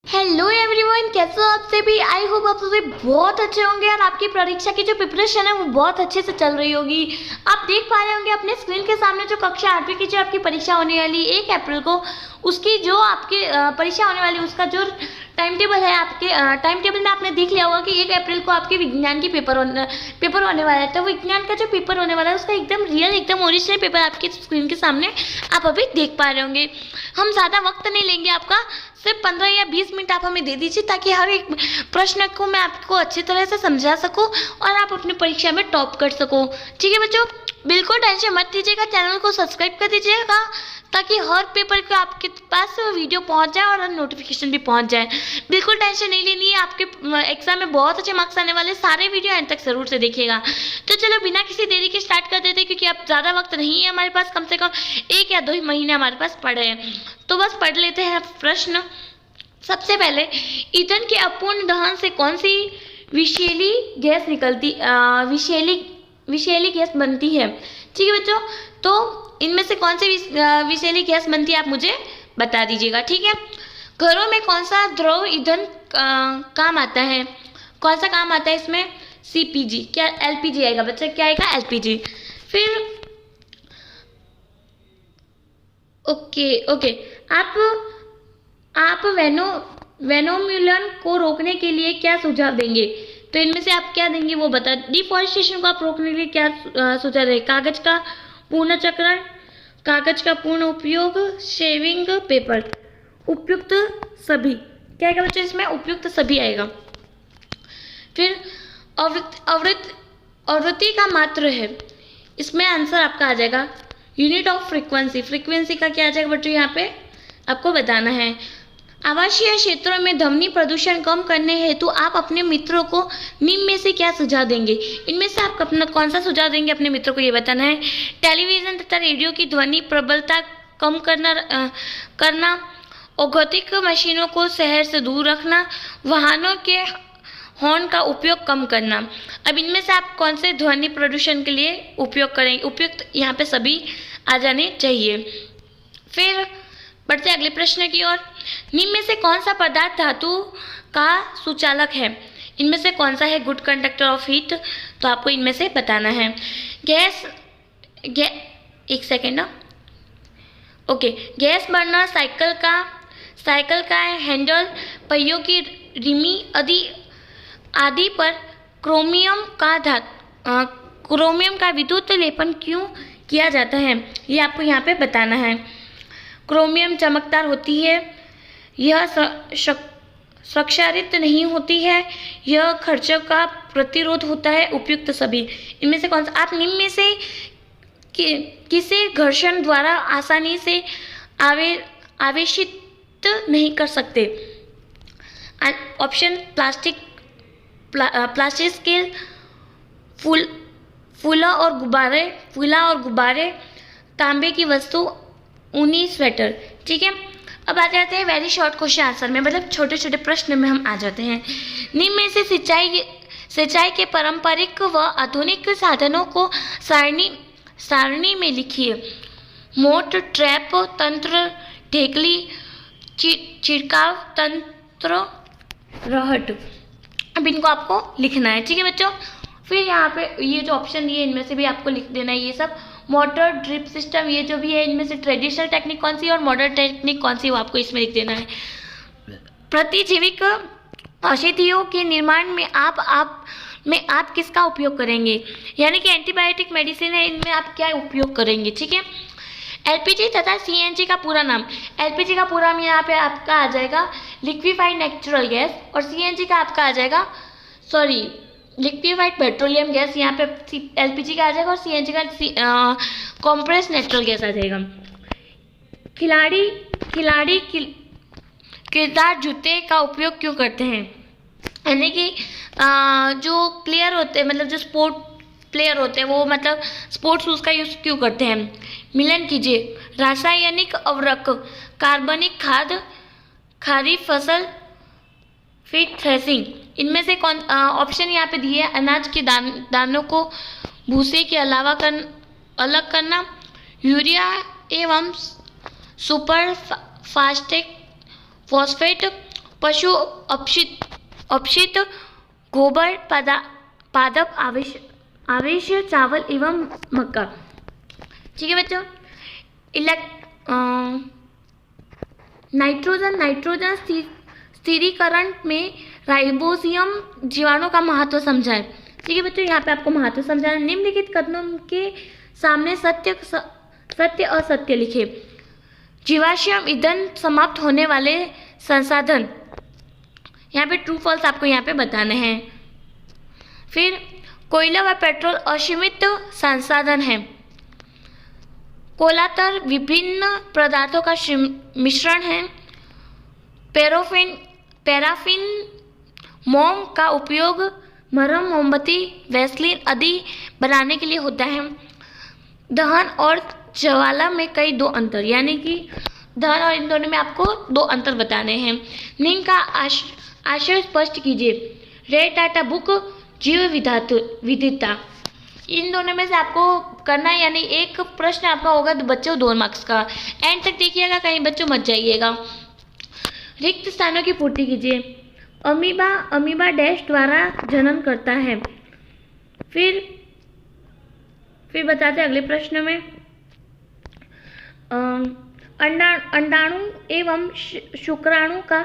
Hello everyone, कैसे हो आप सभी। आई होप आप सभी बहुत अच्छे होंगे और आपकी परीक्षा की जो प्रिपरेशन है वो बहुत अच्छे से चल रही होगी। आप देख पा रहे होंगे अपने स्क्रीन के सामने जो कक्षा 8वीं की जो आपकी परीक्षा होने वाली 1 अप्रैल को, उसकी जो आपकी परीक्षा होने वाली उसका जो टाइम टेबल है, आपके टाइम टेबल में आपने देख लिया होगा कि 1 अप्रैल को आपके विज्ञान की पेपर होने वाला है। तो विज्ञान का जो पेपर होने वाला है उसका एकदम रियल, एकदम ओरिजिनल पेपर आपकी स्क्रीन के सामने आप अभी देख पा रहे होंगे। हम ज़्यादा वक्त नहीं लेंगे आपका, सिर्फ 15 या 20 मिनट आप हमें दे दीजिए ताकि हर एक प्रश्न को मैं आपको अच्छी तरह से समझा सकूं और आप अपनी परीक्षा में टॉप कर सको। ठीक है बच्चों, बिल्कुल टेंशन मत लीजिएगा, चैनल को सब्सक्राइब कर दीजिएगा ताकि हर पेपर के आपके पास वीडियो पहुंच जाए और नोटिफिकेशन भी पहुंच जाए। बिल्कुल टेंशन नहीं लेनी है, आपके एग्जाम में बहुत अच्छे मार्क्स आने वाले, सारे वीडियो एंड तक जरूर से देखिएगा। तो चलो बिना किसी देरी के स्टार्ट कर देते, क्योंकि अब ज़्यादा वक्त नहीं है हमारे पास, कम से कम 1 या 2 महीने हमारे पास पड़े हैं। तो बस पढ़ लेते हैं प्रश्न। सबसे पहले, ईंधन के अपूर्ण दहन से कौन सी विषैली गैस विषैली गैस बनती है। ठीक है बच्चों, तो इनमें से कौन सी विषैली गैस बनती है आप मुझे बता दीजिएगा। ठीक है, घरों में कौन सा द्रव ईंधन काम आता है, कौन सा काम आता है इसमें, सीपीजी, क्या एलपीजी आएगा बच्चा, क्या आएगा एलपीजी। फिर ओके, आप वेनोम्यूलन को रोकने के लिए क्या सुझाव देंगे। तो इनमें से आप क्या देंगे वो बता। डिफॉरेस्टेशन को आप रोकने के लिए क्या सुझाव देंगे, कागज का पूर्ण चक्रण, कागज का पूर्ण उपयोग, शेविंग पेपर, उपयुक्त सभी, क्या आएगा बच्चों इसमें, उपयुक्त सभी आएगा। फिर आवृत्ति का मात्र है, इसमें आंसर आपका आ जाएगा यूनिट ऑफ फ्रीक्वेंसी। फ्रीक्वेंसी का क्या आ जाएगा बच्चों, यहाँ पे आपको बताना है। आवासीय क्षेत्रों में ध्वनि प्रदूषण कम करने हेतु आप अपने मित्रों को निम्न में से क्या सुझाव देंगे। इनमें से आप अपना कौन सा सुझाव देंगे अपने मित्रों को, ये बताना है। टेलीविज़न तथा रेडियो की ध्वनि प्रबलता कम करना, औद्योगिक मशीनों को शहर से दूर रखना, वाहनों के हॉर्न का उपयोग कम करना। अब इनमें से आप कौन से ध्वनि प्रदूषण के लिए उपयोग करेंगे, उपयुक्त यहाँ पे सभी आ जाने चाहिए। फिर बढ़ते अगले प्रश्न की ओर। निम्न में से कौन सा पदार्थ धातु का सुचालक है, इनमें से कौन सा है गुड कंडक्टर ऑफ हीट। तो आपको इनमें से बताना है। एक सेकेंड ना, ओके। गैस बर्नर, साइकिल का हैंडल, पहियों की रिमी आदि पर क्रोमियम का विद्युत लेपन क्यों किया जाता है, ये आपको यहाँ पे बताना है। क्रोमियम चमकदार होती है, यह क्षारित नहीं होती है, यह खर्चों का प्रतिरोध होता है, उपयुक्त सभी। इनमें से कौन सा आप निम्न में से किसी घर्षण द्वारा आसानी से आवेशित नहीं कर सकते। ऑप्शन प्लास्टिक स्केल, फूला और गुब्बारे, तांबे की वस्तु, ऊनी स्वेटर। ठीक है, अब आ जाते हैं वेरी शॉर्ट क्वेश्चन आंसर में, मतलब छोटे छोटे प्रश्न में हम आ जाते हैं। निम्न में से सिंचाई के पारंपरिक व आधुनिक साधनों को सारणी में लिखिए। मोट, ट्रैप तंत्र, ढेकली, छिड़काव तंत्र, रहट। अब इनको आपको लिखना है। ठीक है बच्चों, फिर यहाँ पे ये जो ऑप्शन दिए इनमें से भी आपको लिख देना है ये सब। मोटर, ड्रिप सिस्टम, ये जो भी है इनमें से ट्रेडिशनल टेक्निक कौन सी है और मॉडर्न टेक्निक कौन सी है, वो आपको इसमें लिख देना है। प्रतिजैविक औषधियों के निर्माण में आप किसका उपयोग करेंगे, यानी कि एंटीबायोटिक मेडिसिन है, इनमें आप क्या उपयोग करेंगे। ठीक है, एलपीजी तथा सीएनजी का पूरा नाम। एलपीजी का पूरा नाम यहाँ पे आपका आ जाएगा लिक्विफाइड नेचुरल गैस, और सीएनजी का आपका आ जाएगा लिक्विफाइड पेट्रोलियम गैस, यहाँ पे एलपीजी का आ जाएगा, और सीएनजी का कॉम्प्रेस नेचुरल गैस आ जाएगा। खिलाड़ी किरदार जूते का उपयोग क्यों करते हैं, यानी कि जो प्लेयर होते हैं, मतलब जो स्पोर्ट प्लेयर होते हैं वो मतलब स्पोर्ट्स शूज़ का यूज़ क्यों करते हैं। मिलन कीजिए। रासायनिक उर्वरक, कार्बनिक खाद, खारी फसल, फिर थ्रेसिंग। इनमें से कौन ऑप्शन यहाँ पे दिए है। अनाज के दानों को भूसे के अलावा अलग करना, यूरिया एवं सुपर फास्टेट फॉस्फेट पशु अपशित गोबर पादप आवेश चावल एवं मक्का। ठीक है बच्चों। नाइट्रोजन स्थिरीकरण में राइबोसोम जीवाणु का महत्व समझाएं। ठीक है बच्चों, यहाँ पे आपको महत्व समझाना। निम्नलिखित कथनों के सामने सत्य असत्य लिखे। जीवाश्म ईंधन समाप्त होने वाले संसाधन, यहाँ पे ट्रू फॉल्स आपको यहाँ पे बताने हैं। फिर कोयला व पेट्रोल असीमित संसाधन है। कोलातर विभिन्न पदार्थों का मिश्रण है। पैराफिन मोम का उपयोग मरहम, मोमबत्ती, वैसलीन आदि बनाने के लिए होता है। दहन और ज्वाला में कई दो अंतर, यानी कि दहन और इन दोनों में आपको दो अंतर बताने हैं। निम्न का आशय स्पष्ट कीजिए। रेड डाटा बुक, जीव विविधता, इन दोनों में से आपको करना है, यानी एक प्रश्न आपका होगा तो बच्चों 2 मार्क्स का। एंड तक देखिएगा, कहीं बच्चों मत जाइएगा। रिक्त स्थानों की पूर्ति कीजिए। अमीबा डैश द्वारा जनन करता है। फिर बताते हैं अगले प्रश्न में। अंडाणु एवं शुक्राणु का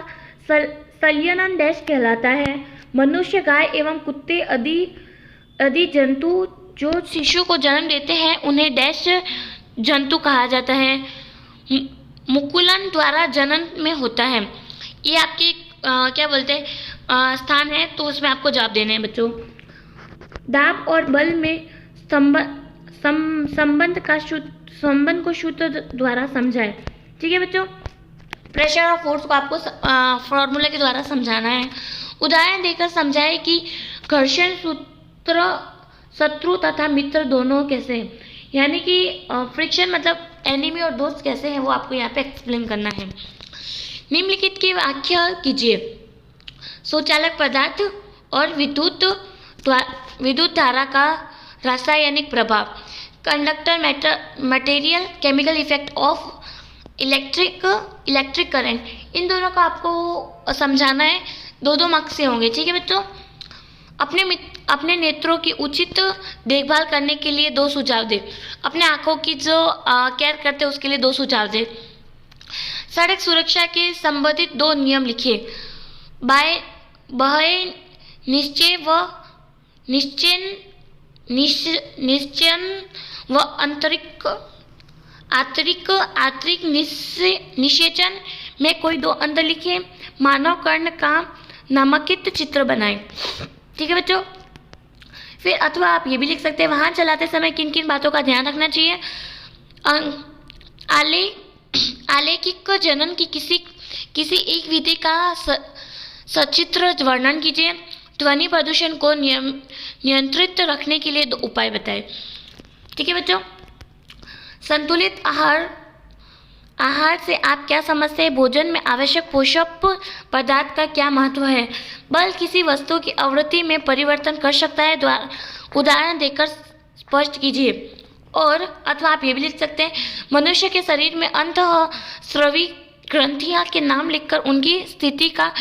संलयन डैश कहलाता है। मनुष्य, गाय एवं कुत्ते आदि जंतु जो शिशु को जन्म देते हैं उन्हें डैश जंतु कहा जाता है। मुकुलन द्वारा जनन में होता है। ये आपके क्या बोलते हैं स्थान है, तो उसमें आपको जवाब देने हैं बच्चों। दाब और बल में संबंध को सूत्र द्वारा समझाएं। ठीक है बच्चों। प्रेशर और फोर्स को आपको फॉर्मूला के द्वारा समझाना है। उदाहरण देकर समझाएं कि घर्षण सूत्र शत्रु तथा मित्र दोनों कैसे हैं, यानी कि फ्रिक्शन मतलब एनिमी और दोस्त कैसे हैं, वो आपको यहाँ पे एक्सप्लेन करना है। निम्नलिखित की व्याख्या कीजिए। स्वचालक पदार्थ और विद्युत धारा का रासायनिक प्रभाव। Conductor material, chemical effect of electric current, इन दोनों का आपको समझाना है। 2 मार्क्स से होंगे। ठीक है बच्चों। अपने नेत्रों की उचित देखभाल करने के लिए 2 सुझाव दे। अपने आँखों की जो केयर करते हैं उसके लिए 2 सुझाव दे। सड़क सुरक्षा के संबंधित 2 नियम लिखिए। बाह्य निश्चय व आंतरिक निषेचन में कोई 2 अंतर लिखिए। मानव कर्ण का नामांकित चित्र बनाएं। ठीक है बच्चों। फिर अथवा आप ये भी लिख सकते हैं, वाहन चलाते समय किन किन बातों का ध्यान रखना चाहिए। आलेखिक जनन की किसी एक विधि का सचित्र वर्णन कीजिए। ध्वनि प्रदूषण को नियंत्रित रखने के लिए 2 उपाय बताएं। ठीक है बच्चों। संतुलित आहार से आप क्या समझते हैं। भोजन में आवश्यक पोषक पदार्थ का क्या महत्व है। बल किसी वस्तु की आवृत्ति में परिवर्तन कर सकता है, उदाहरण देकर स्पष्ट कीजिए। और अथवा आप ये भी लिख सकते हैं, मनुष्य के शरीर में अंतःस्रावी ग्रंथियां के नाम लिखकर उनकी स्थिति का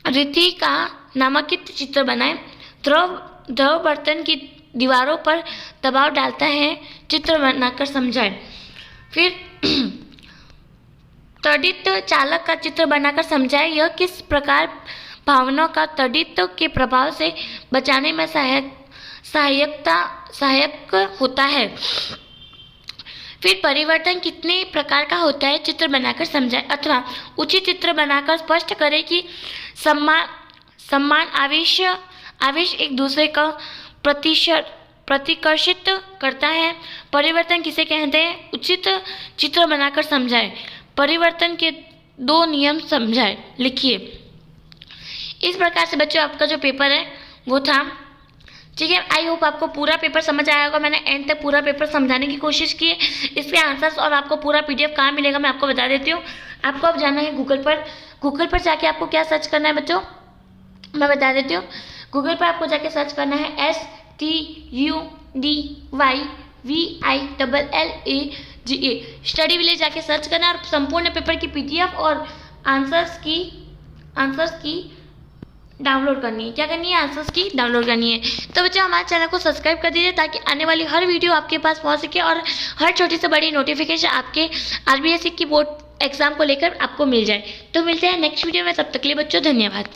रीति का नामांकित चित्र बनाएं। द्रव बर्तन की दीवारों पर दबाव डालता है, चित्र बनाकर समझाएं। फिर तड़ित चालक का चित्र बनाकर समझाएं। यह किस प्रकार भावनाओं का तड़ित के प्रभाव से बचाने में सहायक होता है। फिर परिवर्तन कितने प्रकार का होता है, चित्र बनाकर समझाएं। अथवा उचित चित्र बनाकर स्पष्ट करें कि सम्मान आवेश एक दूसरे का प्रतिकर्षित करता है। परिवर्तन किसे कहते हैं, उचित चित्र बनाकर समझाएं। परिवर्तन के 2 नियम समझाएं, लिखिए। इस प्रकार से बच्चों आपका जो पेपर है वो था। ठीक है। आई होप आपको पूरा पेपर समझ आया होगा। मैंने एंड तक पूरा पेपर समझाने की कोशिश की है। इसके आंसर्स और आपको पूरा PDF कहाँ मिलेगा मैं आपको बता देती हूँ। आपको अब जाना है गूगल पर जाके आपको क्या सर्च करना है बच्चों, मैं बता देती हूँ। गूगल पर आपको जाके सर्च करना है STUDYVILLAGE स्टडी विलेज जाके सर्च करना और संपूर्ण पेपर की PDF और आंसर्स की आंसर्स की डाउनलोड करनी है। क्या करनी है? आंसर्स की डाउनलोड करनी है। तो बच्चों हमारे चैनल को सब्सक्राइब कर दीजिए ताकि आने वाली हर वीडियो आपके पास पहुंच सके और हर छोटी से बड़ी नोटिफिकेशन आपके आरबीएससी की बोर्ड एग्जाम को लेकर आपको मिल जाए। तो मिलते हैं नेक्स्ट वीडियो में, तब तक के लिए बच्चों धन्यवाद।